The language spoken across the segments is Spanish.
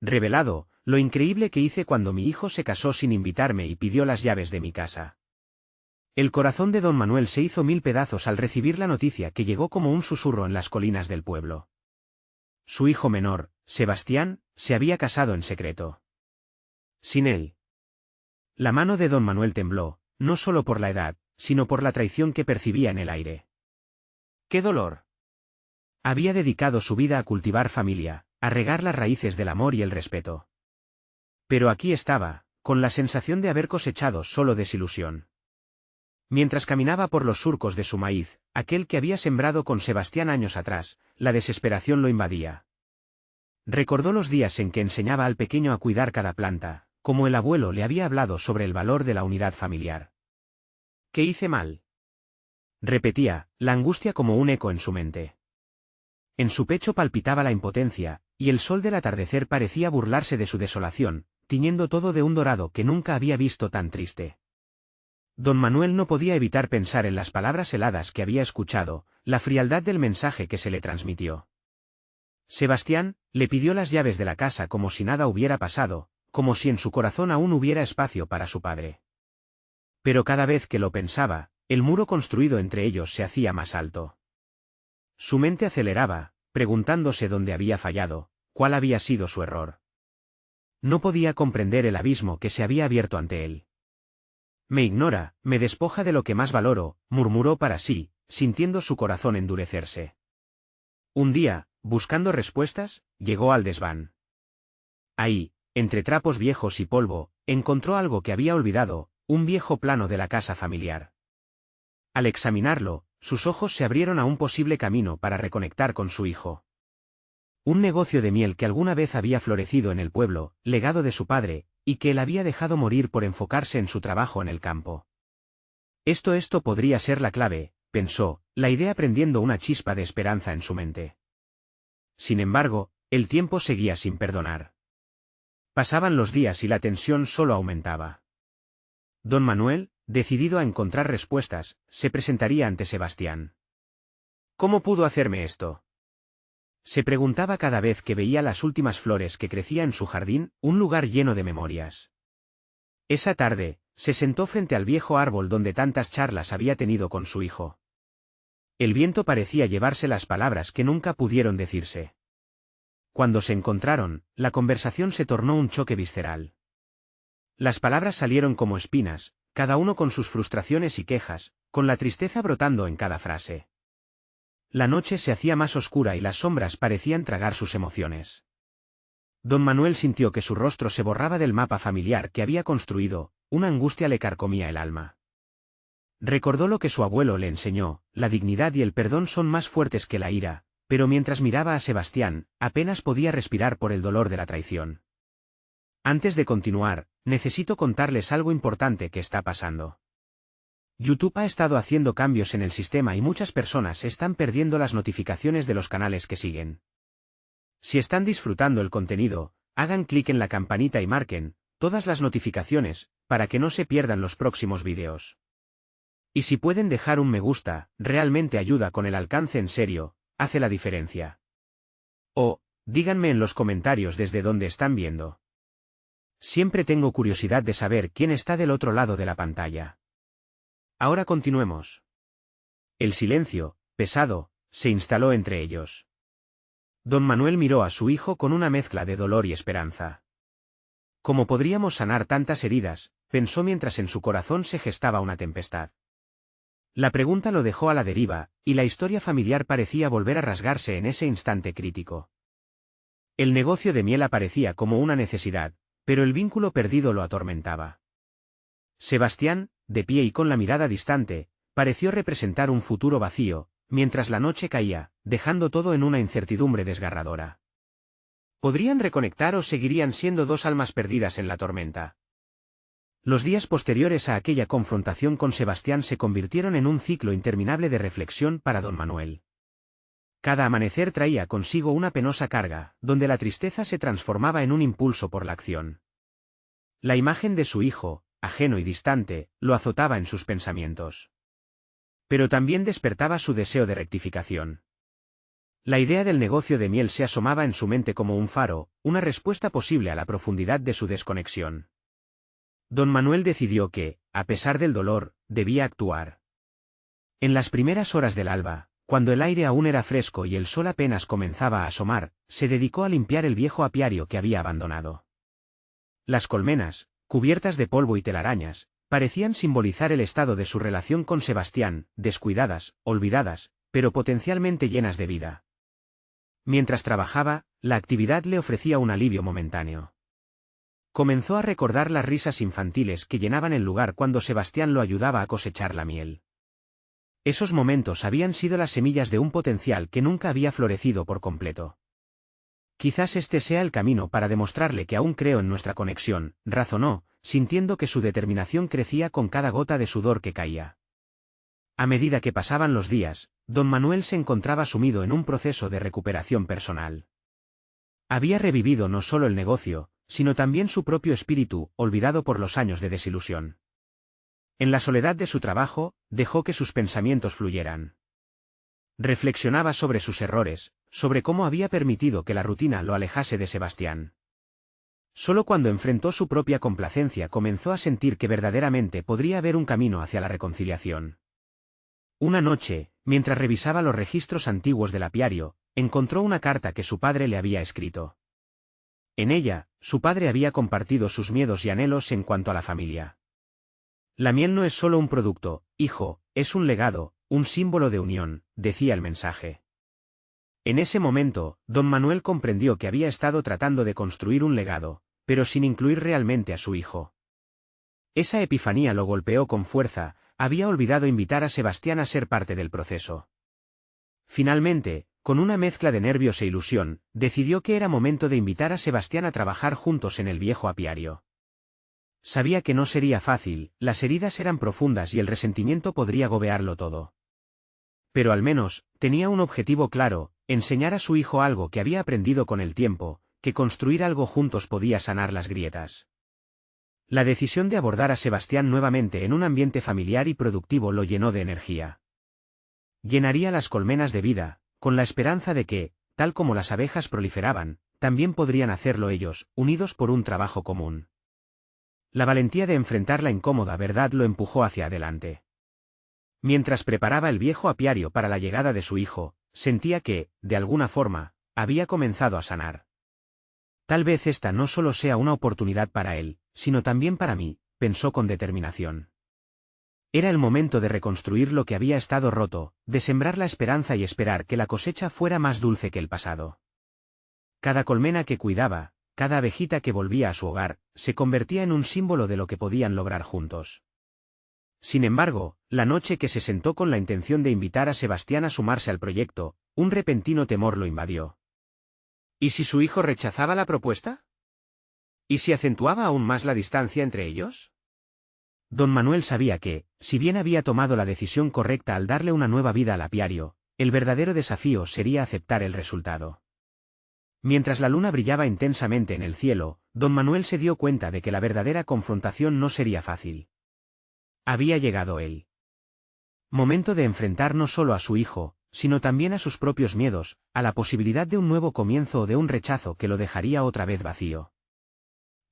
Revelado, lo increíble que hice cuando mi hijo se casó sin invitarme y pidió las llaves de mi casa. El corazón de don Manuel se hizo 1000 pedazos al recibir la noticia que llegó como un susurro en las colinas del pueblo. Su hijo menor, Sebastián, se había casado en secreto. Sin él. La mano de don Manuel tembló, no solo por la edad, sino por la traición que percibía en el aire. ¡Qué dolor! Había dedicado su vida a cultivar familia, a regar las raíces del amor y el respeto. Pero aquí estaba, con la sensación de haber cosechado solo desilusión. Mientras caminaba por los surcos de su maíz, aquel que había sembrado con Sebastián años atrás, la desesperación lo invadía. Recordó los días en que enseñaba al pequeño a cuidar cada planta, como el abuelo le había hablado sobre el valor de la unidad familiar. ¿Qué hice mal? Repetía, la angustia como un eco en su mente. En su pecho palpitaba la impotencia, y el sol del atardecer parecía burlarse de su desolación, tiñendo todo de un dorado que nunca había visto tan triste. Don Manuel no podía evitar pensar en las palabras heladas que había escuchado, la frialdad del mensaje que se le transmitió. Sebastián le pidió las llaves de la casa como si nada hubiera pasado, como si en su corazón aún hubiera espacio para su padre. Pero cada vez que lo pensaba, el muro construido entre ellos se hacía más alto. Su mente aceleraba, preguntándose dónde había fallado, cuál había sido su error. No podía comprender el abismo que se había abierto ante él. Me ignora, me despoja de lo que más valoro, murmuró para sí, sintiendo su corazón endurecerse. Un día, buscando respuestas, llegó al desván. Ahí, entre trapos viejos y polvo, encontró algo que había olvidado, un viejo plano de la casa familiar. Al examinarlo, sus ojos se abrieron a un posible camino para reconectar con su hijo. Un negocio de miel que alguna vez había florecido en el pueblo, legado de su padre, y que él había dejado morir por enfocarse en su trabajo en el campo. Esto podría ser la clave, pensó, la idea prendiendo una chispa de esperanza en su mente. Sin embargo, el tiempo seguía sin perdonar. Pasaban los días y la tensión solo aumentaba. Don Manuel, decidido a encontrar respuestas, se presentaría ante Sebastián. ¿Cómo pudo hacerme esto? Se preguntaba cada vez que veía las últimas flores que crecía en su jardín, un lugar lleno de memorias. Esa tarde, se sentó frente al viejo árbol donde tantas charlas había tenido con su hijo. El viento parecía llevarse las palabras que nunca pudieron decirse. Cuando se encontraron, la conversación se tornó un choque visceral. Las palabras salieron como espinas, cada uno con sus frustraciones y quejas, con la tristeza brotando en cada frase. La noche se hacía más oscura y las sombras parecían tragar sus emociones. Don Manuel sintió que su rostro se borraba del mapa familiar que había construido, una angustia le carcomía el alma. Recordó lo que su abuelo le enseñó, la dignidad y el perdón son más fuertes que la ira, pero mientras miraba a Sebastián, apenas podía respirar por el dolor de la traición. Antes de continuar, necesito contarles algo importante que está pasando. YouTube ha estado haciendo cambios en el sistema y muchas personas están perdiendo las notificaciones de los canales que siguen. Si están disfrutando el contenido, hagan clic en la campanita y marquen todas las notificaciones, para que no se pierdan los próximos vídeos. Y si pueden dejar un me gusta, realmente ayuda con el alcance en serio, hace la diferencia. O, díganme en los comentarios desde dónde están viendo. Siempre tengo curiosidad de saber quién está del otro lado de la pantalla. Ahora continuemos. El silencio, pesado, se instaló entre ellos. Don Manuel miró a su hijo con una mezcla de dolor y esperanza. ¿Cómo podríamos sanar tantas heridas?, pensó mientras en su corazón se gestaba una tempestad. La pregunta lo dejó a la deriva, y la historia familiar parecía volver a rasgarse en ese instante crítico. El negocio de miel aparecía como una necesidad, pero el vínculo perdido lo atormentaba. Sebastián, de pie y con la mirada distante, pareció representar un futuro vacío, mientras la noche caía, dejando todo en una incertidumbre desgarradora. ¿Podrían reconectar o seguirían siendo dos almas perdidas en la tormenta? Los días posteriores a aquella confrontación con Sebastián se convirtieron en un ciclo interminable de reflexión para don Manuel. Cada amanecer traía consigo una penosa carga, donde la tristeza se transformaba en un impulso por la acción. La imagen de su hijo, ajeno y distante, lo azotaba en sus pensamientos. Pero también despertaba su deseo de rectificación. La idea del negocio de miel se asomaba en su mente como un faro, una respuesta posible a la profundidad de su desconexión. Don Manuel decidió que, a pesar del dolor, debía actuar. En las primeras horas del alba, cuando el aire aún era fresco y el sol apenas comenzaba a asomar, se dedicó a limpiar el viejo apiario que había abandonado. Las colmenas, cubiertas de polvo y telarañas, parecían simbolizar el estado de su relación con Sebastián, descuidadas, olvidadas, pero potencialmente llenas de vida. Mientras trabajaba, la actividad le ofrecía un alivio momentáneo. Comenzó a recordar las risas infantiles que llenaban el lugar cuando Sebastián lo ayudaba a cosechar la miel. Esos momentos habían sido las semillas de un potencial que nunca había florecido por completo. Quizás este sea el camino para demostrarle que aún creo en nuestra conexión, razonó, sintiendo que su determinación crecía con cada gota de sudor que caía. A medida que pasaban los días, don Manuel se encontraba sumido en un proceso de recuperación personal. Había revivido no solo el negocio, sino también su propio espíritu, olvidado por los años de desilusión. En la soledad de su trabajo, dejó que sus pensamientos fluyeran. Reflexionaba sobre sus errores, sobre cómo había permitido que la rutina lo alejase de Sebastián. Solo cuando enfrentó su propia complacencia comenzó a sentir que verdaderamente podría haber un camino hacia la reconciliación. Una noche, mientras revisaba los registros antiguos del apiario, encontró una carta que su padre le había escrito. En ella, su padre había compartido sus miedos y anhelos en cuanto a la familia. La miel no es solo un producto, hijo, es un legado, un símbolo de unión, decía el mensaje. En ese momento, don Manuel comprendió que había estado tratando de construir un legado, pero sin incluir realmente a su hijo. Esa epifanía lo golpeó con fuerza, había olvidado invitar a Sebastián a ser parte del proceso. Finalmente, con una mezcla de nervios e ilusión, decidió que era momento de invitar a Sebastián a trabajar juntos en el viejo apiario. Sabía que no sería fácil, las heridas eran profundas y el resentimiento podría agobiarlo todo. Pero al menos, tenía un objetivo claro, enseñar a su hijo algo que había aprendido con el tiempo, que construir algo juntos podía sanar las grietas. La decisión de abordar a Sebastián nuevamente en un ambiente familiar y productivo lo llenó de energía. Llenaría las colmenas de vida, con la esperanza de que, tal como las abejas proliferaban, también podrían hacerlo ellos, unidos por un trabajo común. La valentía de enfrentar la incómoda verdad lo empujó hacia adelante. Mientras preparaba el viejo apiario para la llegada de su hijo, sentía que, de alguna forma, había comenzado a sanar. Tal vez esta no solo sea una oportunidad para él, sino también para mí, pensó con determinación. Era el momento de reconstruir lo que había estado roto, de sembrar la esperanza y esperar que la cosecha fuera más dulce que el pasado. Cada colmena que cuidaba, cada abejita que volvía a su hogar, se convertía en un símbolo de lo que podían lograr juntos. Sin embargo, la noche que se sentó con la intención de invitar a Sebastián a sumarse al proyecto, un repentino temor lo invadió. ¿Y si su hijo rechazaba la propuesta? ¿Y si acentuaba aún más la distancia entre ellos? Don Manuel sabía que, si bien había tomado la decisión correcta al darle una nueva vida al apiario, el verdadero desafío sería aceptar el resultado. Mientras la luna brillaba intensamente en el cielo, don Manuel se dio cuenta de que la verdadera confrontación no sería fácil. Había llegado el momento de enfrentar no solo a su hijo, sino también a sus propios miedos, a la posibilidad de un nuevo comienzo o de un rechazo que lo dejaría otra vez vacío.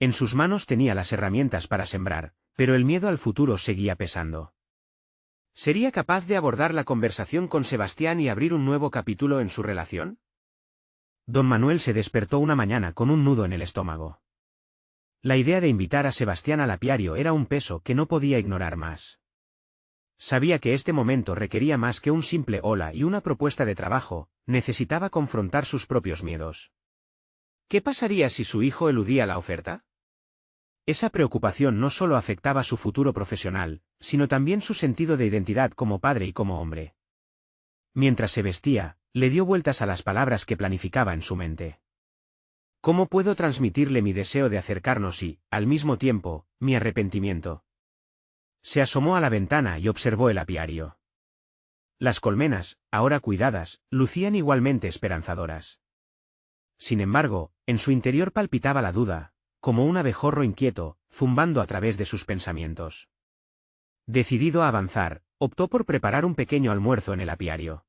En sus manos tenía las herramientas para sembrar, pero el miedo al futuro seguía pesando. ¿Sería capaz de abordar la conversación con Sebastián y abrir un nuevo capítulo en su relación? Don Manuel se despertó una mañana con un nudo en el estómago. La idea de invitar a Sebastián al apiario era un peso que no podía ignorar más. Sabía que este momento requería más que un simple hola y una propuesta de trabajo, necesitaba confrontar sus propios miedos. ¿Qué pasaría si su hijo eludía la oferta? Esa preocupación no solo afectaba su futuro profesional, sino también su sentido de identidad como padre y como hombre. Mientras se vestía, le dio vueltas a las palabras que planificaba en su mente. ¿Cómo puedo transmitirle mi deseo de acercarnos y, al mismo tiempo, mi arrepentimiento? Se asomó a la ventana y observó el apiario. Las colmenas, ahora cuidadas, lucían igualmente esperanzadoras. Sin embargo, en su interior palpitaba la duda, como un abejorro inquieto, zumbando a través de sus pensamientos. Decidido a avanzar, optó por preparar un pequeño almuerzo en el apiario.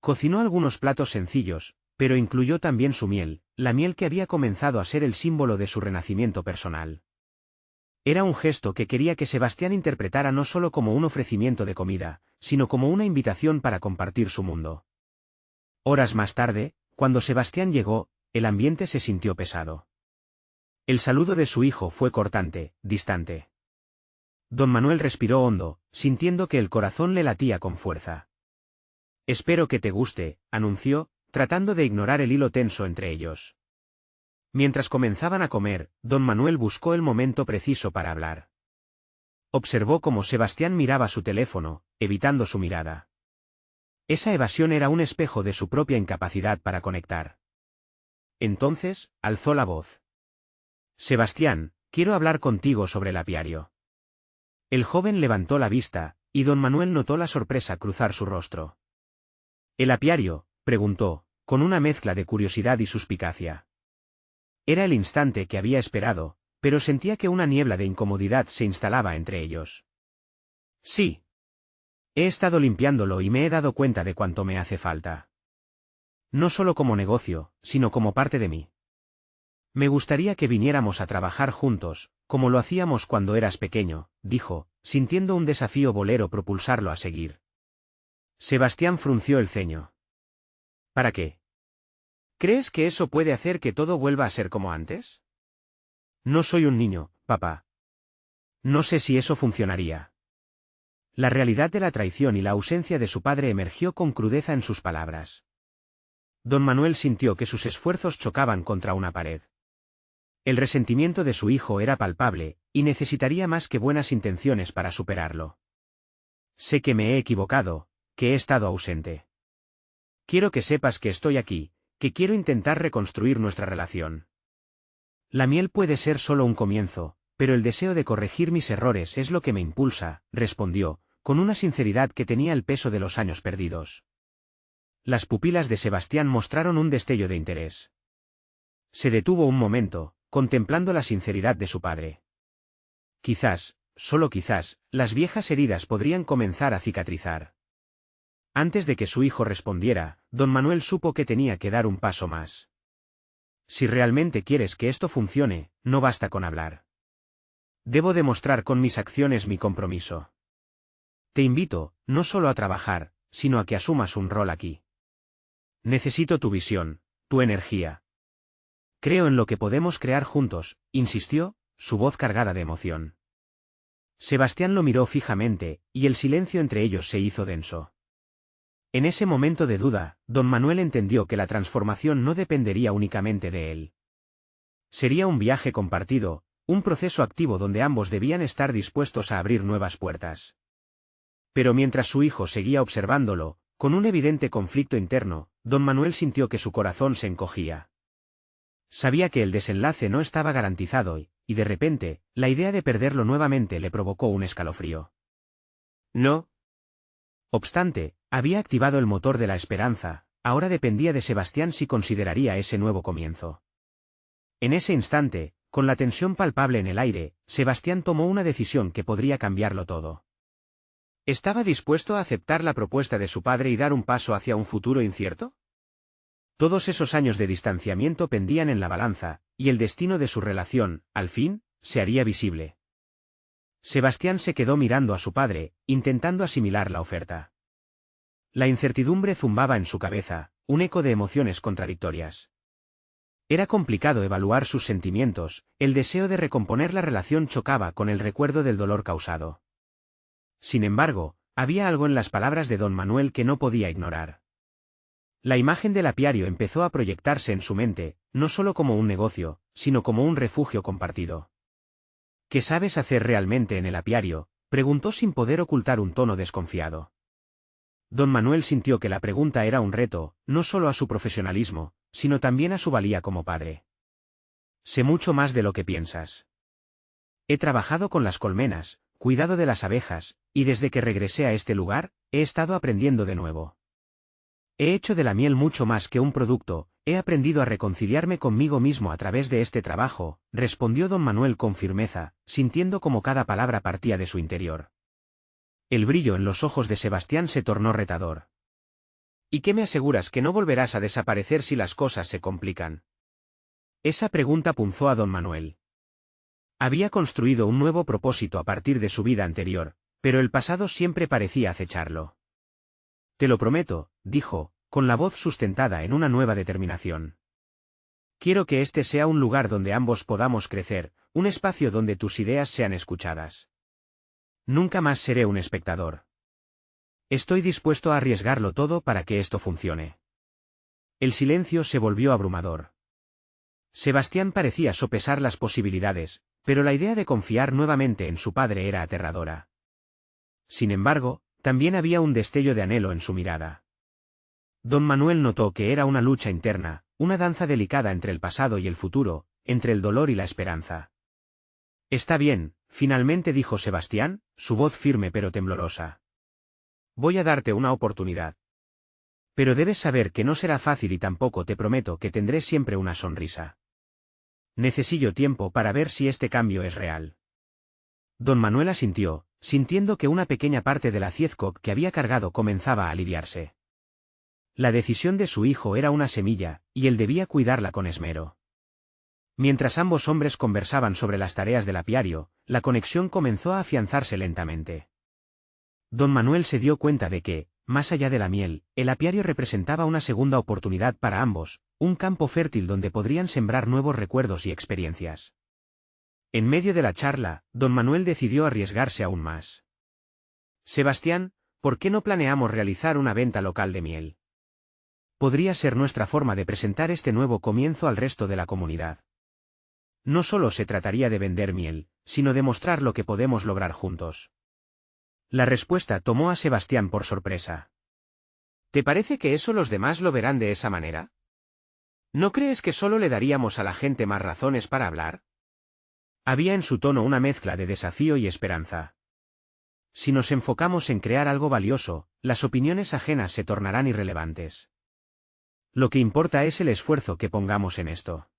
Cocinó algunos platos sencillos, pero incluyó también su miel, la miel que había comenzado a ser el símbolo de su renacimiento personal. Era un gesto que quería que Sebastián interpretara no solo como un ofrecimiento de comida, sino como una invitación para compartir su mundo. Horas más tarde, cuando Sebastián llegó, el ambiente se sintió pesado. El saludo de su hijo fue cortante, distante. Don Manuel respiró hondo, sintiendo que el corazón le latía con fuerza. «Espero que te guste», anunció, tratando de ignorar el hilo tenso entre ellos. Mientras comenzaban a comer, don Manuel buscó el momento preciso para hablar. Observó cómo Sebastián miraba su teléfono, evitando su mirada. Esa evasión era un espejo de su propia incapacidad para conectar. Entonces, alzó la voz. «Sebastián, quiero hablar contigo sobre el apiario». El joven levantó la vista, y don Manuel notó la sorpresa cruzar su rostro. «¿El apiario?», preguntó, con una mezcla de curiosidad y suspicacia. Era el instante que había esperado, pero sentía que una niebla de incomodidad se instalaba entre ellos. «Sí. He estado limpiándolo y me he dado cuenta de cuánto me hace falta. No solo como negocio, sino como parte de mí. Me gustaría que viniéramos a trabajar juntos, como lo hacíamos cuando eras pequeño», dijo, sintiendo un desafío bolero propulsarlo a seguir. Sebastián frunció el ceño. «¿Para qué? ¿Crees que eso puede hacer que todo vuelva a ser como antes?» «No soy un niño, papá. No sé si eso funcionaría». La realidad de la traición y la ausencia de su padre emergió con crudeza en sus palabras. Don Manuel sintió que sus esfuerzos chocaban contra una pared. El resentimiento de su hijo era palpable, y necesitaría más que buenas intenciones para superarlo. «Sé que me he equivocado, que he estado ausente. Quiero que sepas que estoy aquí, que quiero intentar reconstruir nuestra relación. La miel puede ser solo un comienzo, pero el deseo de corregir mis errores es lo que me impulsa», respondió, con una sinceridad que tenía el peso de los años perdidos. Las pupilas de Sebastián mostraron un destello de interés. Se detuvo un momento, contemplando la sinceridad de su padre. Quizás, solo quizás, las viejas heridas podrían comenzar a cicatrizar. Antes de que su hijo respondiera, don Manuel supo que tenía que dar un paso más. «Si realmente quieres que esto funcione, no basta con hablar. Debo demostrar con mis acciones mi compromiso. Te invito, no solo a trabajar, sino a que asumas un rol aquí. Necesito tu visión, tu energía. Creo en lo que podemos crear juntos», insistió, su voz cargada de emoción. Sebastián lo miró fijamente, y el silencio entre ellos se hizo denso. En ese momento de duda, don Manuel entendió que la transformación no dependería únicamente de él. Sería un viaje compartido, un proceso activo donde ambos debían estar dispuestos a abrir nuevas puertas. Pero mientras su hijo seguía observándolo, con un evidente conflicto interno, don Manuel sintió que su corazón se encogía. Sabía que el desenlace no estaba garantizado y de repente, la idea de perderlo nuevamente le provocó un escalofrío. No obstante, había activado el motor de la esperanza, ahora dependía de Sebastián si consideraría ese nuevo comienzo. En ese instante, con la tensión palpable en el aire, Sebastián tomó una decisión que podría cambiarlo todo. ¿Estaba dispuesto a aceptar la propuesta de su padre y dar un paso hacia un futuro incierto? Todos esos años de distanciamiento pendían en la balanza, y el destino de su relación, al fin, se haría visible. Sebastián se quedó mirando a su padre, intentando asimilar la oferta. La incertidumbre zumbaba en su cabeza, un eco de emociones contradictorias. Era complicado evaluar sus sentimientos, el deseo de recomponer la relación chocaba con el recuerdo del dolor causado. Sin embargo, había algo en las palabras de don Manuel que no podía ignorar. La imagen del apiario empezó a proyectarse en su mente, no solo como un negocio, sino como un refugio compartido. «¿Qué sabes hacer realmente en el apiario?», preguntó sin poder ocultar un tono desconfiado. Don Manuel sintió que la pregunta era un reto, no solo a su profesionalismo, sino también a su valía como padre. «Sé mucho más de lo que piensas. He trabajado con las colmenas, cuidado de las abejas, y desde que regresé a este lugar, he estado aprendiendo de nuevo. He hecho de la miel mucho más que un producto, he aprendido a reconciliarme conmigo mismo a través de este trabajo», respondió don Manuel con firmeza, sintiendo como cada palabra partía de su interior. El brillo en los ojos de Sebastián se tornó retador. ¿Y qué me aseguras que no volverás a desaparecer si las cosas se complican? Esa pregunta punzó a don Manuel. Había construido un nuevo propósito a partir de su vida anterior, pero el pasado siempre parecía acecharlo. Te lo prometo, dijo, con la voz sustentada en una nueva determinación. Quiero que este sea un lugar donde ambos podamos crecer, un espacio donde tus ideas sean escuchadas. Nunca más seré un espectador. Estoy dispuesto a arriesgarlo todo para que esto funcione. El silencio se volvió abrumador. Sebastián parecía sopesar las posibilidades, pero la idea de confiar nuevamente en su padre era aterradora. Sin embargo, también había un destello de anhelo en su mirada. Don Manuel notó que era una lucha interna, una danza delicada entre el pasado y el futuro, entre el dolor y la esperanza. Está bien, finalmente dijo Sebastián, su voz firme pero temblorosa. Voy a darte una oportunidad. Pero debes saber que no será fácil y tampoco te prometo que tendré siempre una sonrisa. Necesito tiempo para ver si este cambio es real. Don Manuel asintió, sintiendo que una pequeña parte de la Ciezcock que había cargado comenzaba a aliviarse. La decisión de su hijo era una semilla, y él debía cuidarla con esmero. Mientras ambos hombres conversaban sobre las tareas del apiario, la conexión comenzó a afianzarse lentamente. Don Manuel se dio cuenta de que, más allá de la miel, el apiario representaba una segunda oportunidad para ambos, un campo fértil donde podrían sembrar nuevos recuerdos y experiencias. En medio de la charla, don Manuel decidió arriesgarse aún más. Sebastián, ¿por qué no planeamos realizar una venta local de miel? Podría ser nuestra forma de presentar este nuevo comienzo al resto de la comunidad. No solo se trataría de vender miel, sino de mostrar lo que podemos lograr juntos. La respuesta tomó a Sebastián por sorpresa. ¿Te parece que eso los demás lo verán de esa manera? ¿No crees que solo le daríamos a la gente más razones para hablar? Había en su tono una mezcla de desafío y esperanza. Si nos enfocamos en crear algo valioso, las opiniones ajenas se tornarán irrelevantes. Lo que importa es el esfuerzo que pongamos en esto.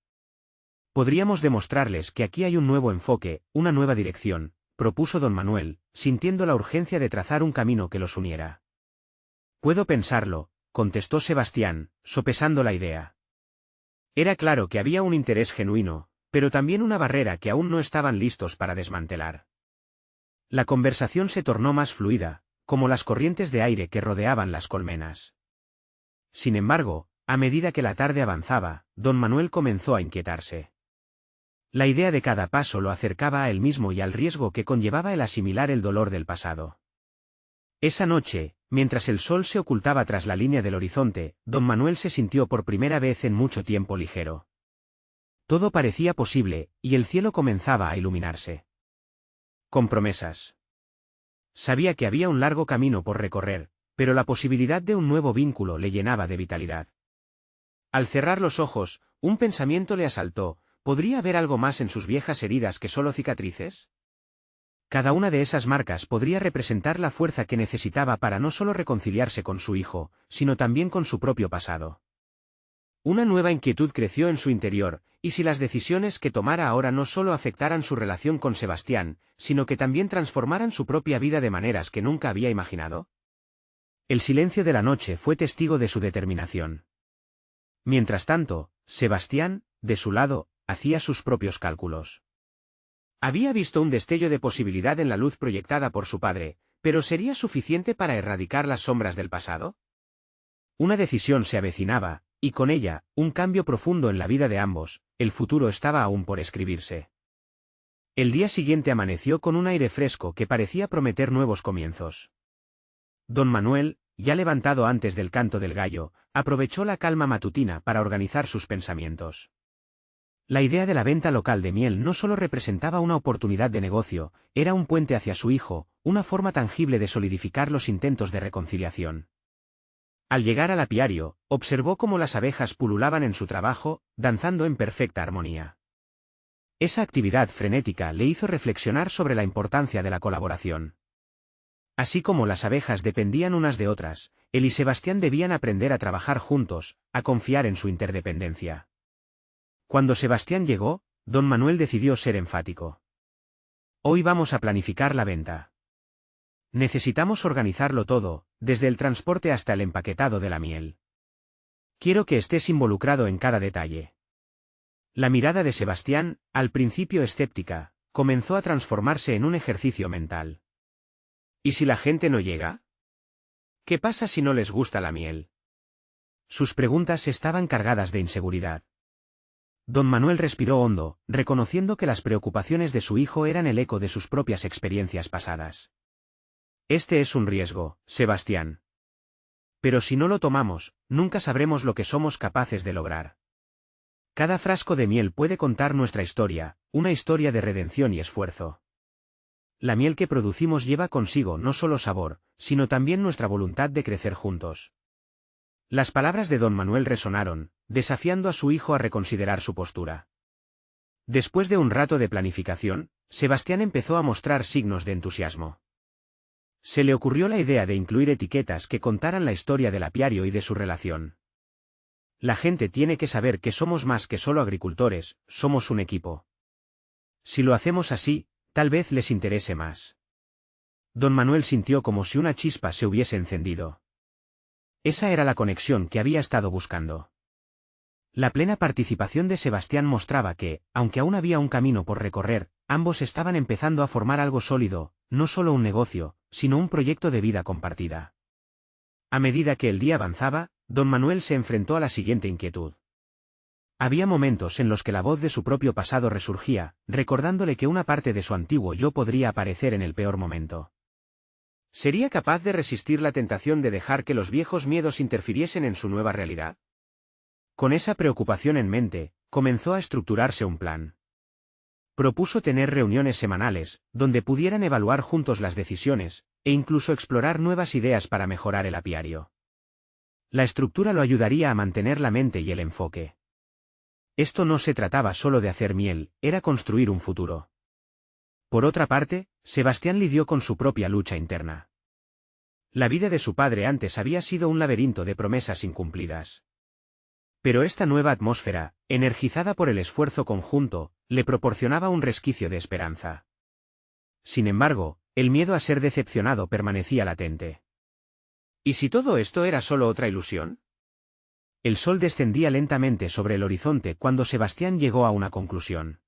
Podríamos demostrarles que aquí hay un nuevo enfoque, una nueva dirección, propuso don Manuel, sintiendo la urgencia de trazar un camino que los uniera. Puedo pensarlo, contestó Sebastián, sopesando la idea. Era claro que había un interés genuino, pero también una barrera que aún no estaban listos para desmantelar. La conversación se tornó más fluida, como las corrientes de aire que rodeaban las colmenas. Sin embargo, a medida que la tarde avanzaba, don Manuel comenzó a inquietarse. La idea de cada paso lo acercaba a él mismo y al riesgo que conllevaba el asimilar el dolor del pasado. Esa noche, mientras el sol se ocultaba tras la línea del horizonte, don Manuel se sintió por primera vez en mucho tiempo ligero. Todo parecía posible, y el cielo comenzaba a iluminarse. Con promesas. Sabía que había un largo camino por recorrer, pero la posibilidad de un nuevo vínculo le llenaba de vitalidad. Al cerrar los ojos, un pensamiento le asaltó. ¿Podría haber algo más en sus viejas heridas que solo cicatrices? Cada una de esas marcas podría representar la fuerza que necesitaba para no solo reconciliarse con su hijo, sino también con su propio pasado. Una nueva inquietud creció en su interior, y si las decisiones que tomara ahora no solo afectaran su relación con Sebastián, sino que también transformaran su propia vida de maneras que nunca había imaginado. El silencio de la noche fue testigo de su determinación. Mientras tanto, Sebastián, de su lado, hacía sus propios cálculos. Había visto un destello de posibilidad en la luz proyectada por su padre, pero ¿sería suficiente para erradicar las sombras del pasado? Una decisión se avecinaba, y con ella, un cambio profundo en la vida de ambos. El futuro estaba aún por escribirse. El día siguiente amaneció con un aire fresco que parecía prometer nuevos comienzos. Don Manuel, ya levantado antes del canto del gallo, aprovechó la calma matutina para organizar sus pensamientos. La idea de la venta local de miel no solo representaba una oportunidad de negocio, era un puente hacia su hijo, una forma tangible de solidificar los intentos de reconciliación. Al llegar al apiario, observó cómo las abejas pululaban en su trabajo, danzando en perfecta armonía. Esa actividad frenética le hizo reflexionar sobre la importancia de la colaboración. Así como las abejas dependían unas de otras, él y Sebastián debían aprender a trabajar juntos, a confiar en su interdependencia. Cuando Sebastián llegó, don Manuel decidió ser enfático. Hoy vamos a planificar la venta. Necesitamos organizarlo todo, desde el transporte hasta el empaquetado de la miel. Quiero que estés involucrado en cada detalle. La mirada de Sebastián, al principio escéptica, comenzó a transformarse en un ejercicio mental. ¿Y si la gente no llega? ¿Qué pasa si no les gusta la miel? Sus preguntas estaban cargadas de inseguridad. Don Manuel respiró hondo, reconociendo que las preocupaciones de su hijo eran el eco de sus propias experiencias pasadas. Este es un riesgo, Sebastián. Pero si no lo tomamos, nunca sabremos lo que somos capaces de lograr. Cada frasco de miel puede contar nuestra historia, una historia de redención y esfuerzo. La miel que producimos lleva consigo no solo sabor, sino también nuestra voluntad de crecer juntos. Las palabras de don Manuel resonaron, desafiando a su hijo a reconsiderar su postura. Después de un rato de planificación, Sebastián empezó a mostrar signos de entusiasmo. Se le ocurrió la idea de incluir etiquetas que contaran la historia del apiario y de su relación. La gente tiene que saber que somos más que solo agricultores, somos un equipo. Si lo hacemos así, tal vez les interese más. Don Manuel sintió como si una chispa se hubiese encendido. Esa era la conexión que había estado buscando. La plena participación de Sebastián mostraba que, aunque aún había un camino por recorrer, ambos estaban empezando a formar algo sólido, no solo un negocio, sino un proyecto de vida compartida. A medida que el día avanzaba, don Manuel se enfrentó a la siguiente inquietud. Había momentos en los que la voz de su propio pasado resurgía, recordándole que una parte de su antiguo yo podría aparecer en el peor momento. ¿Sería capaz de resistir la tentación de dejar que los viejos miedos interfiriesen en su nueva realidad? Con esa preocupación en mente, comenzó a estructurarse un plan. Propuso tener reuniones semanales, donde pudieran evaluar juntos las decisiones, e incluso explorar nuevas ideas para mejorar el apiario. La estructura lo ayudaría a mantener la mente y el enfoque. Esto no se trataba solo de hacer miel, era construir un futuro. Por otra parte, Sebastián lidió con su propia lucha interna. La vida de su padre antes había sido un laberinto de promesas incumplidas. Pero esta nueva atmósfera, energizada por el esfuerzo conjunto, le proporcionaba un resquicio de esperanza. Sin embargo, el miedo a ser decepcionado permanecía latente. ¿Y si todo esto era solo otra ilusión? El sol descendía lentamente sobre el horizonte cuando Sebastián llegó a una conclusión.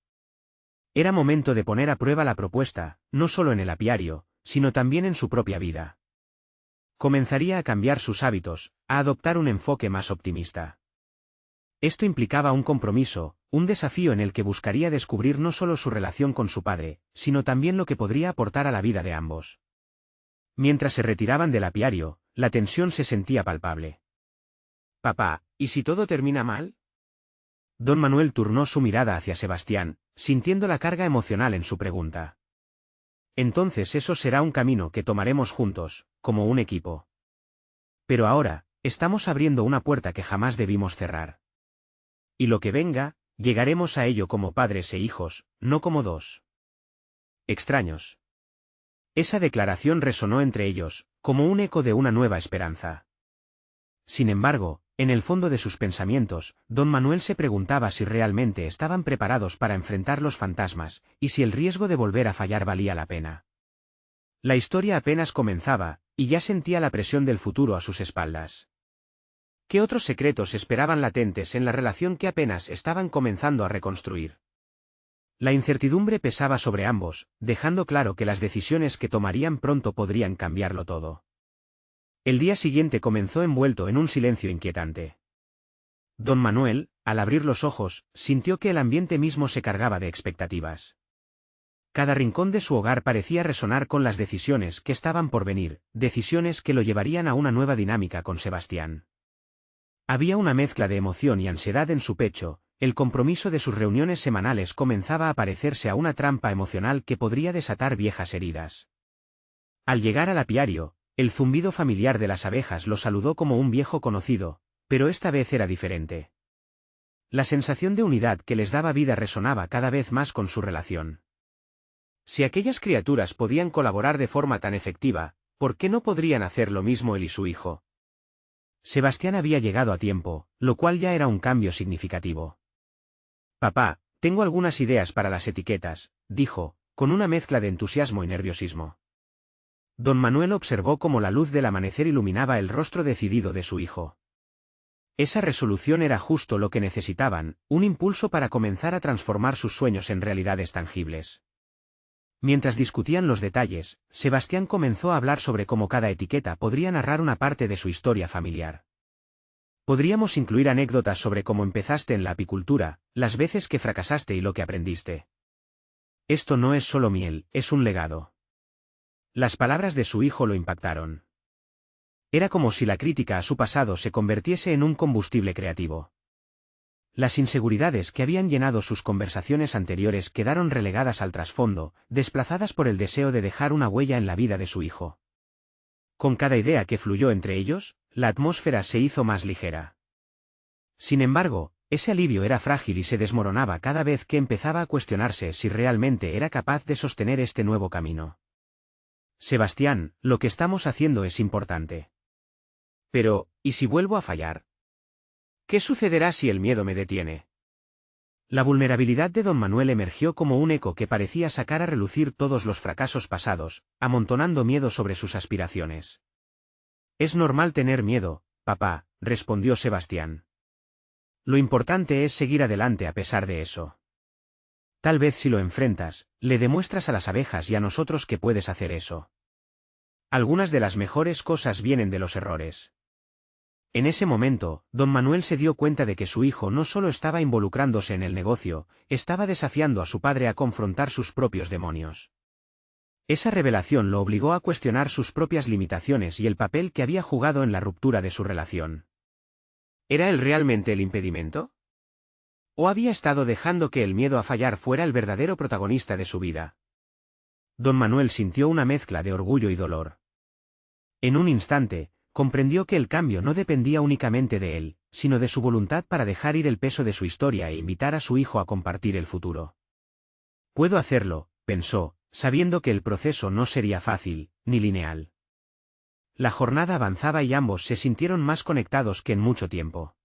Era momento de poner a prueba la propuesta, no solo en el apiario, sino también en su propia vida. Comenzaría a cambiar sus hábitos, a adoptar un enfoque más optimista. Esto implicaba un compromiso, un desafío en el que buscaría descubrir no solo su relación con su padre, sino también lo que podría aportar a la vida de ambos. Mientras se retiraban del apiario, la tensión se sentía palpable. «Papá, ¿y si todo termina mal?» Don Manuel turnó su mirada hacia Sebastián, sintiendo la carga emocional en su pregunta. «Entonces eso será un camino que tomaremos juntos, como un equipo. Pero ahora, estamos abriendo una puerta que jamás debimos cerrar. Y lo que venga, llegaremos a ello como padres e hijos, no como dos extraños». Esa declaración resonó entre ellos, como un eco de una nueva esperanza. Sin embargo, en el fondo de sus pensamientos, don Manuel se preguntaba si realmente estaban preparados para enfrentar los fantasmas, y si el riesgo de volver a fallar valía la pena. La historia apenas comenzaba, y ya sentía la presión del futuro a sus espaldas. ¿Qué otros secretos esperaban latentes en la relación que apenas estaban comenzando a reconstruir? La incertidumbre pesaba sobre ambos, dejando claro que las decisiones que tomarían pronto podrían cambiarlo todo. El día siguiente comenzó envuelto en un silencio inquietante. Don Manuel, al abrir los ojos, sintió que el ambiente mismo se cargaba de expectativas. Cada rincón de su hogar parecía resonar con las decisiones que estaban por venir, decisiones que lo llevarían a una nueva dinámica con Sebastián. Había una mezcla de emoción y ansiedad en su pecho, el compromiso de sus reuniones semanales comenzaba a parecerse a una trampa emocional que podría desatar viejas heridas. Al llegar al apiario, el zumbido familiar de las abejas lo saludó como un viejo conocido, pero esta vez era diferente. La sensación de unidad que les daba vida resonaba cada vez más con su relación. Si aquellas criaturas podían colaborar de forma tan efectiva, ¿por qué no podrían hacer lo mismo él y su hijo? Sebastián había llegado a tiempo, lo cual ya era un cambio significativo. «Papá, tengo algunas ideas para las etiquetas», dijo, con una mezcla de entusiasmo y nerviosismo. don Manuel observó cómo la luz del amanecer iluminaba el rostro decidido de su hijo. Esa resolución era justo lo que necesitaban, un impulso para comenzar a transformar sus sueños en realidades tangibles. Mientras discutían los detalles, Sebastián comenzó a hablar sobre cómo cada etiqueta podría narrar una parte de su historia familiar. Podríamos incluir anécdotas sobre cómo empezaste en la apicultura, las veces que fracasaste y lo que aprendiste. Esto no es solo miel, es un legado. Las palabras de su hijo lo impactaron. Era como si la crítica a su pasado se convirtiese en un combustible creativo. Las inseguridades que habían llenado sus conversaciones anteriores quedaron relegadas al trasfondo, desplazadas por el deseo de dejar una huella en la vida de su hijo. Con cada idea que fluyó entre ellos, la atmósfera se hizo más ligera. Sin embargo, ese alivio era frágil y se desmoronaba cada vez que empezaba a cuestionarse si realmente era capaz de sostener este nuevo camino. Sebastián, lo que estamos haciendo es importante. Pero, ¿y si vuelvo a fallar? ¿Qué sucederá si el miedo me detiene? La vulnerabilidad de don Manuel emergió como un eco que parecía sacar a relucir todos los fracasos pasados, amontonando miedo sobre sus aspiraciones. Es normal tener miedo, papá, respondió Sebastián. Lo importante es seguir adelante a pesar de eso. Tal vez si lo enfrentas, le demuestras a las abejas y a nosotros que puedes hacer eso. Algunas de las mejores cosas vienen de los errores. En ese momento, don Manuel se dio cuenta de que su hijo no solo estaba involucrándose en el negocio, estaba desafiando a su padre a confrontar sus propios demonios. Esa revelación lo obligó a cuestionar sus propias limitaciones y el papel que había jugado en la ruptura de su relación. ¿Era él realmente el impedimento? ¿O había estado dejando que el miedo a fallar fuera el verdadero protagonista de su vida? Don Manuel sintió una mezcla de orgullo y dolor. En un instante, comprendió que el cambio no dependía únicamente de él, sino de su voluntad para dejar ir el peso de su historia e invitar a su hijo a compartir el futuro. Puedo hacerlo, pensó, sabiendo que el proceso no sería fácil, ni lineal. La jornada avanzaba y ambos se sintieron más conectados que en mucho tiempo.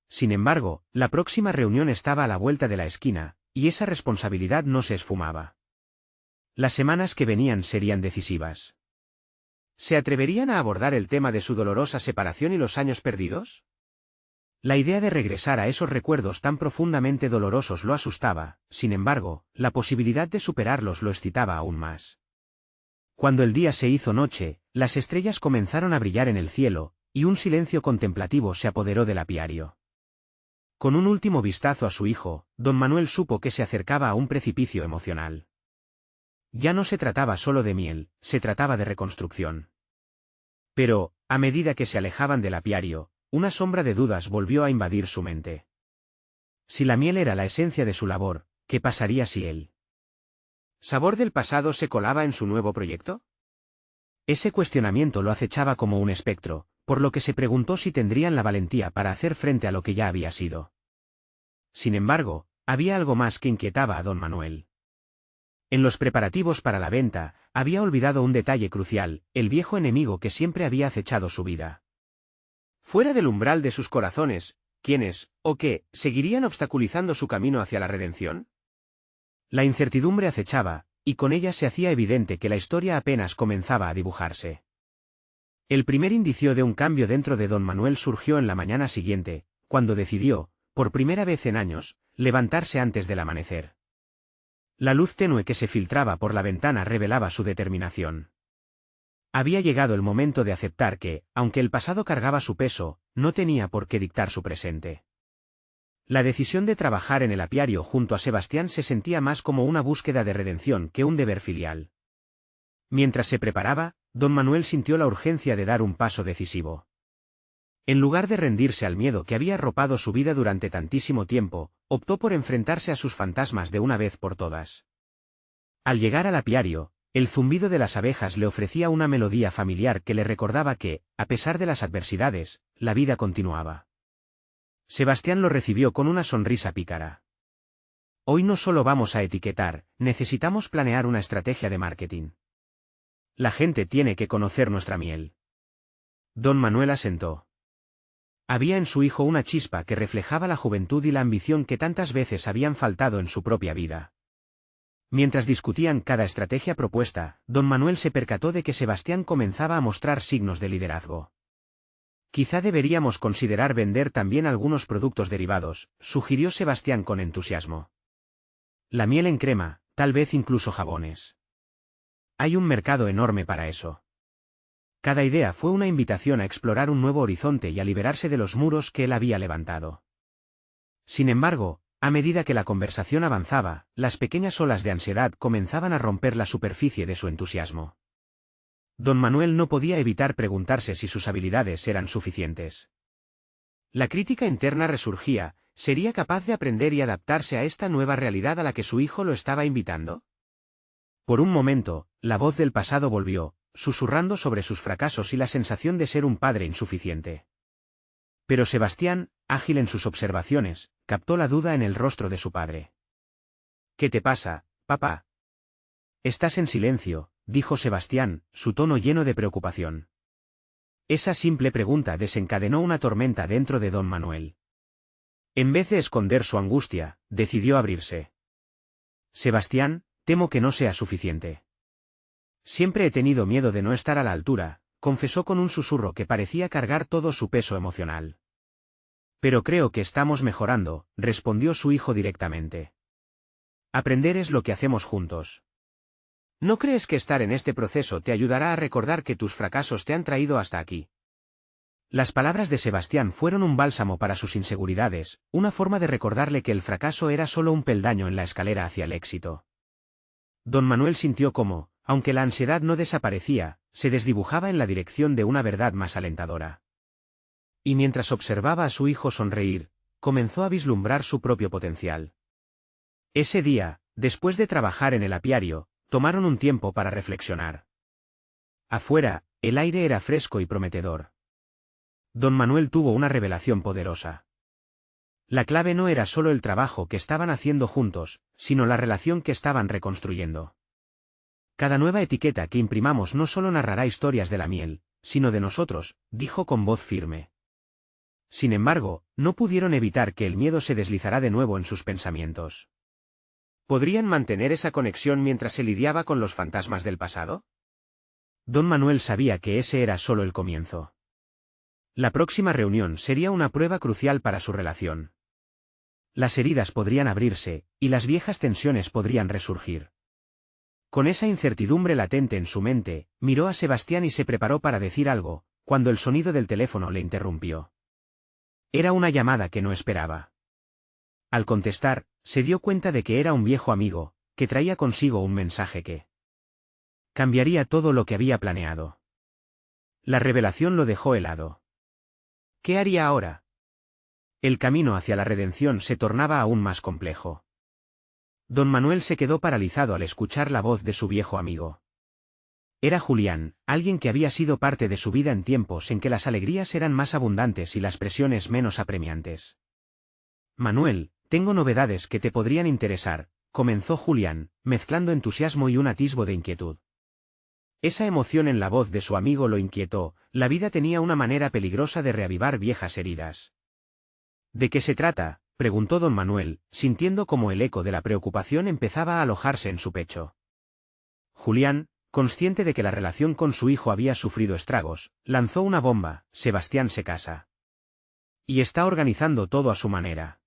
Sin embargo, la próxima reunión estaba a la vuelta de la esquina, y esa responsabilidad no se esfumaba. Las semanas que venían serían decisivas. ¿Se atreverían a abordar el tema de su dolorosa separación y los años perdidos? La idea de regresar a esos recuerdos tan profundamente dolorosos lo asustaba, sin embargo, la posibilidad de superarlos lo excitaba aún más. Cuando el día se hizo noche, las estrellas comenzaron a brillar en el cielo, y un silencio contemplativo se apoderó del apiario. Con un último vistazo a su hijo, don Manuel supo que se acercaba a un precipicio emocional. Ya no se trataba solo de miel, se trataba de reconstrucción. Pero, a medida que se alejaban del apiario, una sombra de dudas volvió a invadir su mente. Si la miel era la esencia de su labor, ¿qué pasaría si el sabor del pasado se colaba en su nuevo proyecto? Ese cuestionamiento lo acechaba como un espectro, por lo que se preguntó si tendrían la valentía para hacer frente a lo que ya había sido. Sin embargo, había algo más que inquietaba a don Manuel. En los preparativos para la venta, había olvidado un detalle crucial, el viejo enemigo que siempre había acechado su vida. Fuera del umbral de sus corazones, ¿quiénes, o qué, seguirían obstaculizando su camino hacia la redención? La incertidumbre acechaba, y con ella se hacía evidente que la historia apenas comenzaba a dibujarse. El primer indicio de un cambio dentro de don Manuel surgió en la mañana siguiente, cuando decidió, por primera vez en años, levantarse antes del amanecer. La luz tenue que se filtraba por la ventana revelaba su determinación. Había llegado el momento de aceptar que, aunque el pasado cargaba su peso, no tenía por qué dictar su presente. La decisión de trabajar en el apiario junto a Sebastián se sentía más como una búsqueda de redención que un deber filial. Mientras se preparaba, don Manuel sintió la urgencia de dar un paso decisivo. En lugar de rendirse al miedo que había arropado su vida durante tantísimo tiempo, optó por enfrentarse a sus fantasmas de una vez por todas. Al llegar al apiario, el zumbido de las abejas le ofrecía una melodía familiar que le recordaba que, a pesar de las adversidades, la vida continuaba. Sebastián lo recibió con una sonrisa pícara. Hoy no solo vamos a etiquetar, necesitamos planear una estrategia de marketing. La gente tiene que conocer nuestra miel. Don Manuel asentó. Había en su hijo una chispa que reflejaba la juventud y la ambición que tantas veces habían faltado en su propia vida. Mientras discutían cada estrategia propuesta, don Manuel se percató de que Sebastián comenzaba a mostrar signos de liderazgo. Quizá deberíamos considerar vender también algunos productos derivados, sugirió Sebastián con entusiasmo. La miel en crema, tal vez incluso jabones. Hay un mercado enorme para eso. Cada idea fue una invitación a explorar un nuevo horizonte y a liberarse de los muros que él había levantado. Sin embargo, a medida que la conversación avanzaba, las pequeñas olas de ansiedad comenzaban a romper la superficie de su entusiasmo. Don Manuel no podía evitar preguntarse si sus habilidades eran suficientes. La crítica interna resurgía, ¿sería capaz de aprender y adaptarse a esta nueva realidad a la que su hijo lo estaba invitando? Por un momento, la voz del pasado volvió, susurrando sobre sus fracasos y la sensación de ser un padre insuficiente. Pero Sebastián, ágil en sus observaciones, captó la duda en el rostro de su padre. ¿Qué te pasa, papá? Estás en silencio, dijo Sebastián, su tono lleno de preocupación. Esa simple pregunta desencadenó una tormenta dentro de don Manuel. En vez de esconder su angustia, decidió abrirse. Sebastián, temo que no sea suficiente. Siempre he tenido miedo de no estar a la altura, confesó con un susurro que parecía cargar todo su peso emocional. Pero creo que estamos mejorando, respondió su hijo directamente. Aprender es lo que hacemos juntos. ¿No crees que estar en este proceso te ayudará a recordar que tus fracasos te han traído hasta aquí? Las palabras de Sebastián fueron un bálsamo para sus inseguridades, una forma de recordarle que el fracaso era solo un peldaño en la escalera hacia el éxito. Don Manuel sintió cómo, aunque la ansiedad no desaparecía, se desdibujaba en la dirección de una verdad más alentadora. Y mientras observaba a su hijo sonreír, comenzó a vislumbrar su propio potencial. Ese día, después de trabajar en el apiario, tomaron un tiempo para reflexionar. Afuera, el aire era fresco y prometedor. Don Manuel tuvo una revelación poderosa. La clave no era solo el trabajo que estaban haciendo juntos, sino la relación que estaban reconstruyendo. Cada nueva etiqueta que imprimamos no solo narrará historias de la miel, sino de nosotros, dijo con voz firme. Sin embargo, no pudieron evitar que el miedo se deslizara de nuevo en sus pensamientos. ¿Podrían mantener esa conexión mientras se lidiaba con los fantasmas del pasado? Don Manuel sabía que ese era solo el comienzo. La próxima reunión sería una prueba crucial para su relación. Las heridas podrían abrirse, y las viejas tensiones podrían resurgir. Con esa incertidumbre latente en su mente, miró a Sebastián y se preparó para decir algo, cuando el sonido del teléfono le interrumpió. Era una llamada que no esperaba. Al contestar, se dio cuenta de que era un viejo amigo, que traía consigo un mensaje que cambiaría todo lo que había planeado. La revelación lo dejó helado. ¿Qué haría ahora? El camino hacia la redención se tornaba aún más complejo. Don Manuel se quedó paralizado al escuchar la voz de su viejo amigo. Era Julián, alguien que había sido parte de su vida en tiempos en que las alegrías eran más abundantes y las presiones menos apremiantes. Manuel, tengo novedades que te podrían interesar, comenzó Julián, mezclando entusiasmo y un atisbo de inquietud. Esa emoción en la voz de su amigo lo inquietó, la vida tenía una manera peligrosa de reavivar viejas heridas. ¿De qué se trata?, preguntó don Manuel, sintiendo como el eco de la preocupación empezaba a alojarse en su pecho. Julián, consciente de que la relación con su hijo había sufrido estragos, lanzó una bomba: Sebastián se casa. Y está organizando todo a su manera.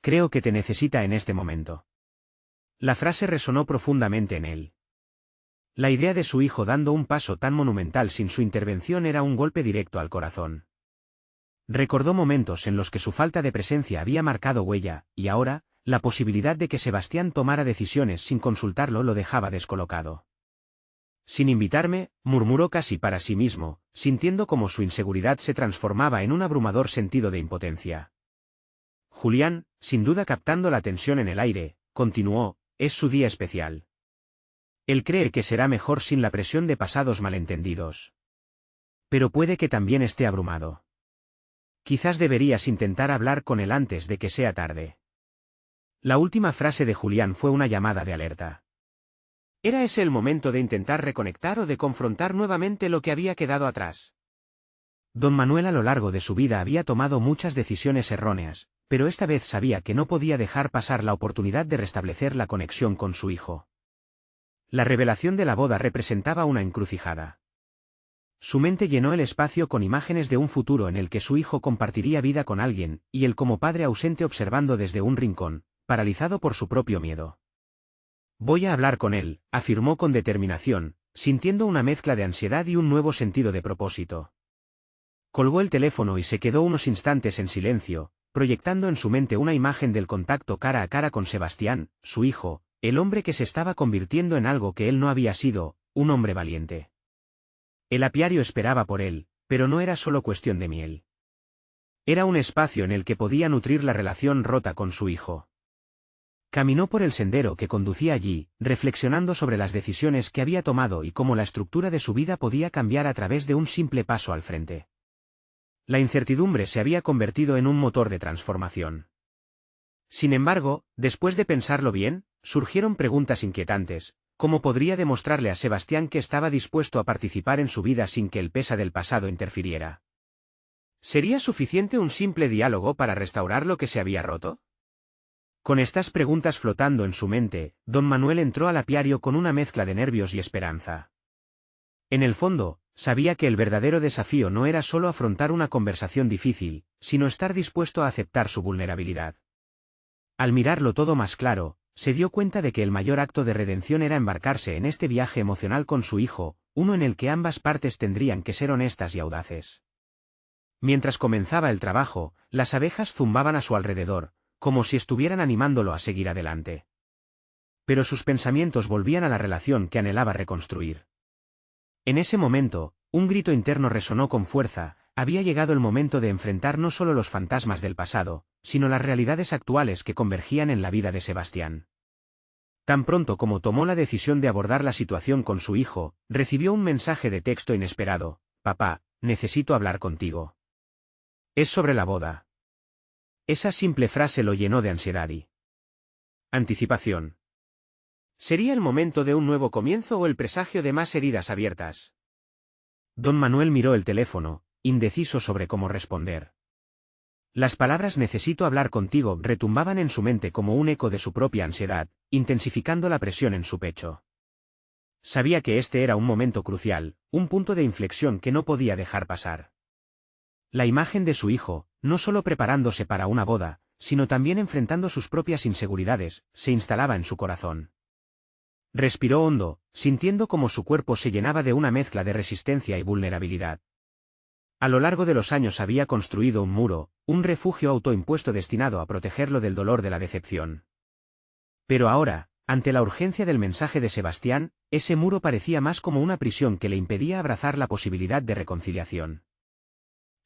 Creo que te necesita en este momento. La frase resonó profundamente en él. La idea de su hijo dando un paso tan monumental sin su intervención era un golpe directo al corazón. Recordó momentos en los que su falta de presencia había marcado huella, y ahora, la posibilidad de que Sebastián tomara decisiones sin consultarlo lo dejaba descolocado. Sin invitarme, murmuró casi para sí mismo, sintiendo como su inseguridad se transformaba en un abrumador sentido de impotencia. Julián, sin duda captando la tensión en el aire, continuó: es su día especial. Él cree que será mejor sin la presión de pasados malentendidos. Pero puede que también esté abrumado. Quizás deberías intentar hablar con él antes de que sea tarde. La última frase de Julián fue una llamada de alerta. ¿Era ese el momento de intentar reconectar o de confrontar nuevamente lo que había quedado atrás? Don Manuel a lo largo de su vida había tomado muchas decisiones erróneas, pero esta vez sabía que no podía dejar pasar la oportunidad de restablecer la conexión con su hijo. La revelación de la boda representaba una encrucijada. Su mente llenó el espacio con imágenes de un futuro en el que su hijo compartiría vida con alguien, y él como padre ausente observando desde un rincón, paralizado por su propio miedo. «Voy a hablar con él», afirmó con determinación, sintiendo una mezcla de ansiedad y un nuevo sentido de propósito. Colgó el teléfono y se quedó unos instantes en silencio, proyectando en su mente una imagen del contacto cara a cara con Sebastián, su hijo, el hombre que se estaba convirtiendo en algo que él no había sido, un hombre valiente. El apiario esperaba por él, pero no era solo cuestión de miel. Era un espacio en el que podía nutrir la relación rota con su hijo. Caminó por el sendero que conducía allí, reflexionando sobre las decisiones que había tomado y cómo la estructura de su vida podía cambiar a través de un simple paso al frente. La incertidumbre se había convertido en un motor de transformación. Sin embargo, después de pensarlo bien, surgieron preguntas inquietantes. ¿Cómo podría demostrarle a Sebastián que estaba dispuesto a participar en su vida sin que el peso del pasado interfiriera? ¿Sería suficiente un simple diálogo para restaurar lo que se había roto? Con estas preguntas flotando en su mente, don Manuel entró al apiario con una mezcla de nervios y esperanza. En el fondo, sabía que el verdadero desafío no era solo afrontar una conversación difícil, sino estar dispuesto a aceptar su vulnerabilidad. Al mirarlo todo más claro, se dio cuenta de que el mayor acto de redención era embarcarse en este viaje emocional con su hijo, uno en el que ambas partes tendrían que ser honestas y audaces. Mientras comenzaba el trabajo, las abejas zumbaban a su alrededor, como si estuvieran animándolo a seguir adelante. Pero sus pensamientos volvían a la relación que anhelaba reconstruir. En ese momento, un grito interno resonó con fuerza. Había llegado el momento de enfrentar no solo los fantasmas del pasado, sino las realidades actuales que convergían en la vida de Sebastián. Tan pronto como tomó la decisión de abordar la situación con su hijo, recibió un mensaje de texto inesperado: «Papá, necesito hablar contigo». «Es sobre la boda». Esa simple frase lo llenó de ansiedad y anticipación. ¿Sería el momento de un nuevo comienzo o el presagio de más heridas abiertas? Don Manuel miró el teléfono, indeciso sobre cómo responder. Las palabras «necesito hablar contigo» retumbaban en su mente como un eco de su propia ansiedad, intensificando la presión en su pecho. Sabía que este era un momento crucial, un punto de inflexión que no podía dejar pasar. La imagen de su hijo, no solo preparándose para una boda, sino también enfrentando sus propias inseguridades, se instalaba en su corazón. Respiró hondo, sintiendo cómo su cuerpo se llenaba de una mezcla de resistencia y vulnerabilidad. A lo largo de los años había construido un muro, un refugio autoimpuesto destinado a protegerlo del dolor de la decepción. Pero ahora, ante la urgencia del mensaje de Sebastián, ese muro parecía más como una prisión que le impedía abrazar la posibilidad de reconciliación.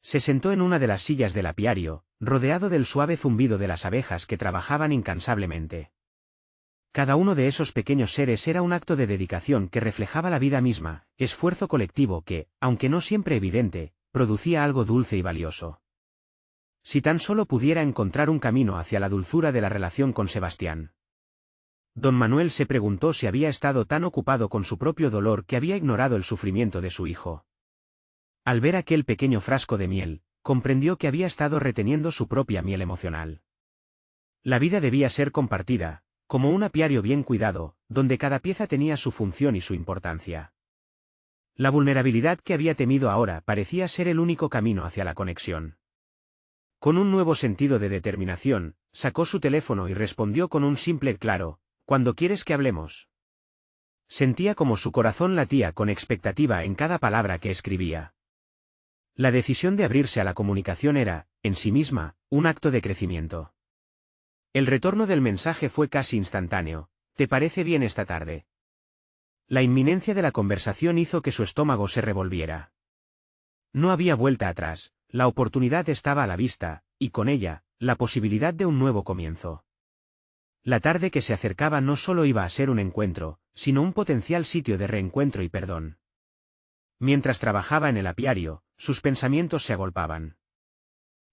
Se sentó en una de las sillas del apiario, rodeado del suave zumbido de las abejas que trabajaban incansablemente. Cada uno de esos pequeños seres era un acto de dedicación que reflejaba la vida misma, esfuerzo colectivo que, aunque no siempre evidente, producía algo dulce y valioso. Si tan solo pudiera encontrar un camino hacia la dulzura de la relación con Sebastián. Don Manuel se preguntó si había estado tan ocupado con su propio dolor que había ignorado el sufrimiento de su hijo. Al ver aquel pequeño frasco de miel, comprendió que había estado reteniendo su propia miel emocional. La vida debía ser compartida, como un apiario bien cuidado, donde cada pieza tenía su función y su importancia. La vulnerabilidad que había temido ahora parecía ser el único camino hacia la conexión. Con un nuevo sentido de determinación, sacó su teléfono y respondió con un simple claro: «¿Cuándo quieres que hablemos?». Sentía como su corazón latía con expectativa en cada palabra que escribía. La decisión de abrirse a la comunicación era, en sí misma, un acto de crecimiento. El retorno del mensaje fue casi instantáneo: «¿Te parece bien esta tarde?». La inminencia de la conversación hizo que su estómago se revolviera. No había vuelta atrás, la oportunidad estaba a la vista, y con ella, la posibilidad de un nuevo comienzo. La tarde que se acercaba no solo iba a ser un encuentro, sino un potencial sitio de reencuentro y perdón. Mientras trabajaba en el apiario, sus pensamientos se agolpaban.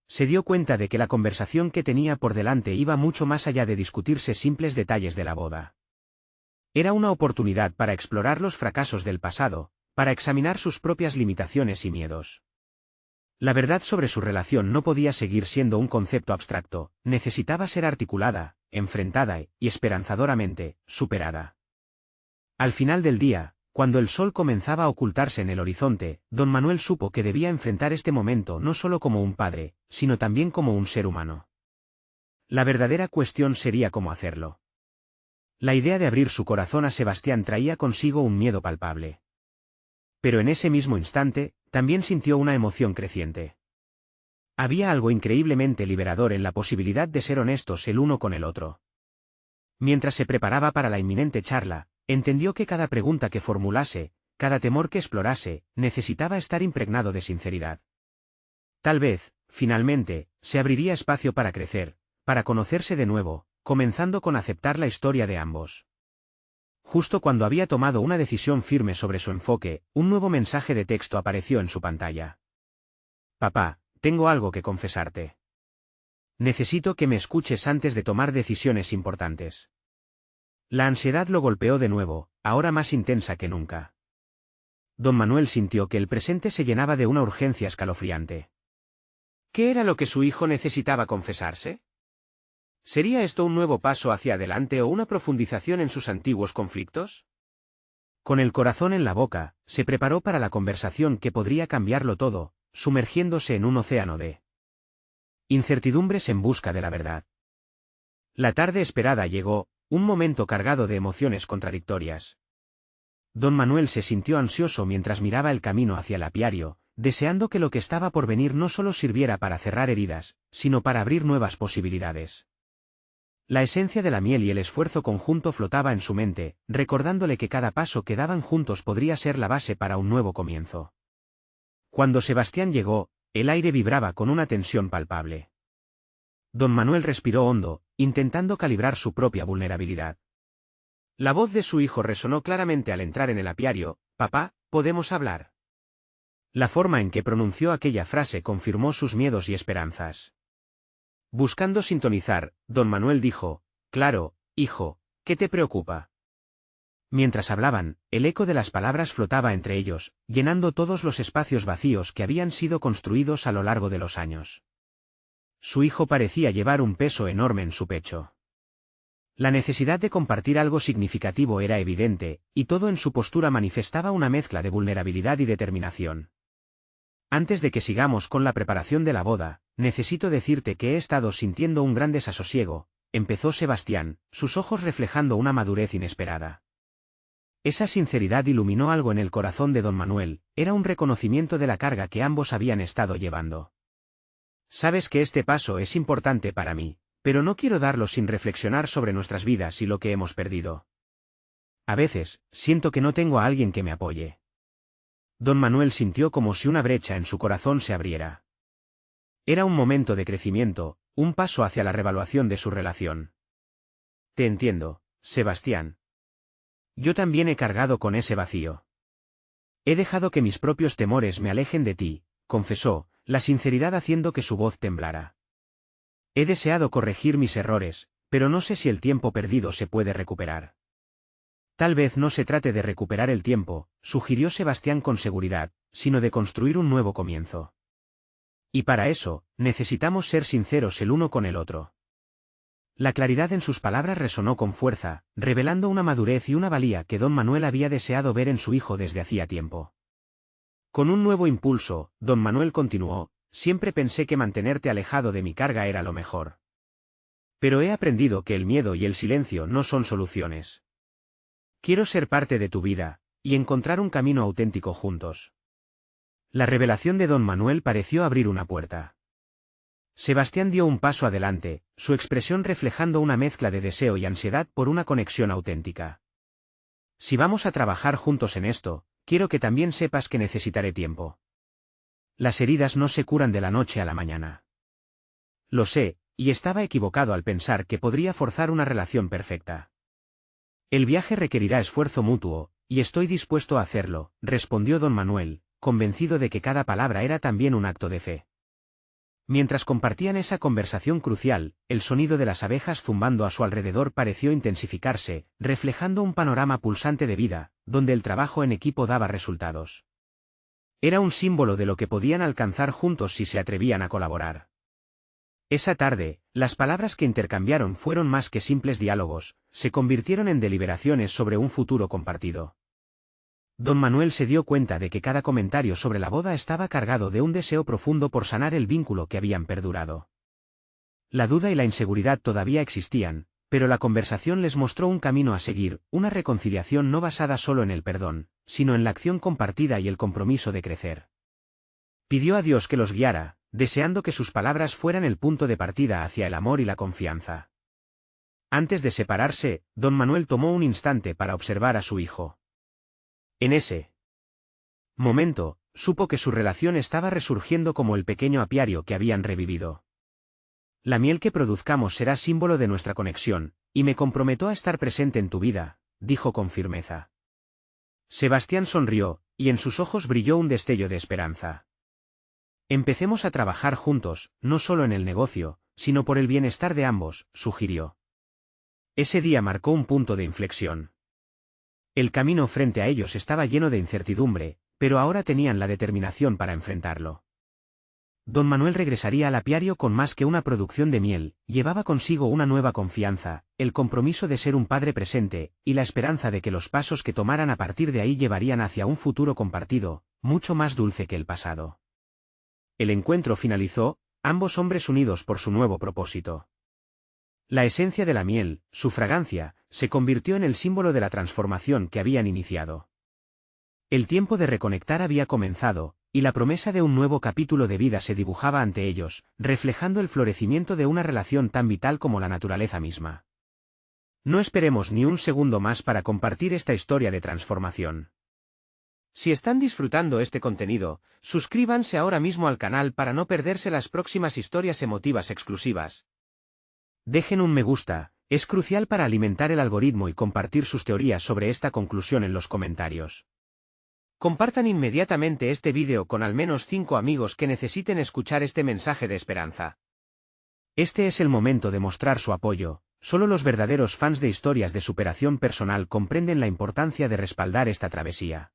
Se dio cuenta de que la conversación que tenía por delante iba mucho más allá de discutirse simples detalles de la boda. Era una oportunidad para explorar los fracasos del pasado, para examinar sus propias limitaciones y miedos. La verdad sobre su relación no podía seguir siendo un concepto abstracto, necesitaba ser articulada, enfrentada y esperanzadoramente, superada. Al final del día, cuando el sol comenzaba a ocultarse en el horizonte, don Manuel supo que debía enfrentar este momento no solo como un padre, sino también como un ser humano. La verdadera cuestión sería cómo hacerlo. La idea de abrir su corazón a Sebastián traía consigo un miedo palpable. Pero en ese mismo instante, también sintió una emoción creciente. Había algo increíblemente liberador en la posibilidad de ser honestos el uno con el otro. Mientras se preparaba para la inminente charla, entendió que cada pregunta que formulase, cada temor que explorase, necesitaba estar impregnado de sinceridad. Tal vez, finalmente, se abriría espacio para crecer, para conocerse de nuevo, comenzando con aceptar la historia de ambos. Justo cuando había tomado una decisión firme sobre su enfoque, un nuevo mensaje de texto apareció en su pantalla. Papá, tengo algo que confesarte. Necesito que me escuches antes de tomar decisiones importantes. La ansiedad lo golpeó de nuevo, ahora más intensa que nunca. Don Manuel sintió que el presente se llenaba de una urgencia escalofriante. ¿Qué era lo que su hijo necesitaba confesarse? ¿Sería esto un nuevo paso hacia adelante o una profundización en sus antiguos conflictos? Con el corazón en la boca, se preparó para la conversación que podría cambiarlo todo, sumergiéndose en un océano de incertidumbres en busca de la verdad. La tarde esperada llegó, un momento cargado de emociones contradictorias. Don Manuel se sintió ansioso mientras miraba el camino hacia el apiario, deseando que lo que estaba por venir no solo sirviera para cerrar heridas, sino para abrir nuevas posibilidades. La esencia de la miel y el esfuerzo conjunto flotaba en su mente, recordándole que cada paso que daban juntos podría ser la base para un nuevo comienzo. Cuando Sebastián llegó, el aire vibraba con una tensión palpable. Don Manuel respiró hondo, intentando calibrar su propia vulnerabilidad. La voz de su hijo resonó claramente al entrar en el apiario: «Papá, ¿podemos hablar?». La forma en que pronunció aquella frase confirmó sus miedos y esperanzas. Buscando sintonizar, don Manuel dijo: «Claro, hijo, ¿qué te preocupa?». Mientras hablaban, el eco de las palabras flotaba entre ellos, llenando todos los espacios vacíos que habían sido construidos a lo largo de los años. Su hijo parecía llevar un peso enorme en su pecho. La necesidad de compartir algo significativo era evidente, y todo en su postura manifestaba una mezcla de vulnerabilidad y determinación. «Antes de que sigamos con la preparación de la boda, necesito decirte que he estado sintiendo un gran desasosiego», empezó Sebastián, sus ojos reflejando una madurez inesperada. Esa sinceridad iluminó algo en el corazón de don Manuel, era un reconocimiento de la carga que ambos habían estado llevando. «Sabes que este paso es importante para mí, pero no quiero darlo sin reflexionar sobre nuestras vidas y lo que hemos perdido. A veces, siento que no tengo a alguien que me apoye». Don Manuel sintió como si una brecha en su corazón se abriera. Era un momento de crecimiento, un paso hacia la revaluación de su relación. «Te entiendo, Sebastián. Yo también he cargado con ese vacío. He dejado que mis propios temores me alejen de ti», confesó, la sinceridad haciendo que su voz temblara. «He deseado corregir mis errores, pero no sé si el tiempo perdido se puede recuperar». «Tal vez no se trate de recuperar el tiempo», sugirió Sebastián con seguridad, «sino de construir un nuevo comienzo. Y para eso, necesitamos ser sinceros el uno con el otro». La claridad en sus palabras resonó con fuerza, revelando una madurez y una valía que don Manuel había deseado ver en su hijo desde hacía tiempo. Con un nuevo impulso, don Manuel continuó: «Siempre pensé que mantenerte alejado de mi carga era lo mejor. Pero he aprendido que el miedo y el silencio no son soluciones. Quiero ser parte de tu vida, y encontrar un camino auténtico juntos». La revelación de don Manuel pareció abrir una puerta. Sebastián dio un paso adelante, su expresión reflejando una mezcla de deseo y ansiedad por una conexión auténtica. «Si vamos a trabajar juntos en esto, quiero que también sepas que necesitaré tiempo. Las heridas no se curan de la noche a la mañana. Lo sé, y estaba equivocado al pensar que podría forzar una relación perfecta. El viaje requerirá esfuerzo mutuo, y estoy dispuesto a hacerlo», respondió don Manuel, convencido de que cada palabra era también un acto de fe. Mientras compartían esa conversación crucial, el sonido de las abejas zumbando a su alrededor pareció intensificarse, reflejando un panorama pulsante de vida, donde el trabajo en equipo daba resultados. Era un símbolo de lo que podían alcanzar juntos si se atrevían a colaborar. Esa tarde, las palabras que intercambiaron fueron más que simples diálogos, se convirtieron en deliberaciones sobre un futuro compartido. Don Manuel se dio cuenta de que cada comentario sobre la boda estaba cargado de un deseo profundo por sanar el vínculo que habían perdurado. La duda y la inseguridad todavía existían, pero la conversación les mostró un camino a seguir, una reconciliación no basada solo en el perdón, sino en la acción compartida y el compromiso de crecer. Pidió a Dios que los guiara, deseando que sus palabras fueran el punto de partida hacia el amor y la confianza. Antes de separarse, don Manuel tomó un instante para observar a su hijo. En ese momento, supo que su relación estaba resurgiendo como el pequeño apiario que habían revivido. La miel que produzcamos será símbolo de nuestra conexión, y me comprometo a estar presente en tu vida, dijo con firmeza. Sebastián sonrió, y en sus ojos brilló un destello de esperanza. Empecemos a trabajar juntos, no solo en el negocio, sino por el bienestar de ambos, sugirió. Ese día marcó un punto de inflexión. El camino frente a ellos estaba lleno de incertidumbre, pero ahora tenían la determinación para enfrentarlo. Don Manuel regresaría al apiario con más que una producción de miel, llevaba consigo una nueva confianza, el compromiso de ser un padre presente, y la esperanza de que los pasos que tomaran a partir de ahí llevarían hacia un futuro compartido, mucho más dulce que el pasado. El encuentro finalizó, ambos hombres unidos por su nuevo propósito. La esencia de la miel, su fragancia, se convirtió en el símbolo de la transformación que habían iniciado. El tiempo de reconectar había comenzado, y la promesa de un nuevo capítulo de vida se dibujaba ante ellos, reflejando el florecimiento de una relación tan vital como la naturaleza misma. No esperemos ni un segundo más para compartir esta historia de transformación. Si están disfrutando este contenido, suscríbanse ahora mismo al canal para no perderse las próximas historias emotivas exclusivas. Dejen un me gusta, es crucial para alimentar el algoritmo y compartir sus teorías sobre esta conclusión en los comentarios. Compartan inmediatamente este vídeo con al menos 5 amigos que necesiten escuchar este mensaje de esperanza. Este es el momento de mostrar su apoyo, solo los verdaderos fans de historias de superación personal comprenden la importancia de respaldar esta travesía.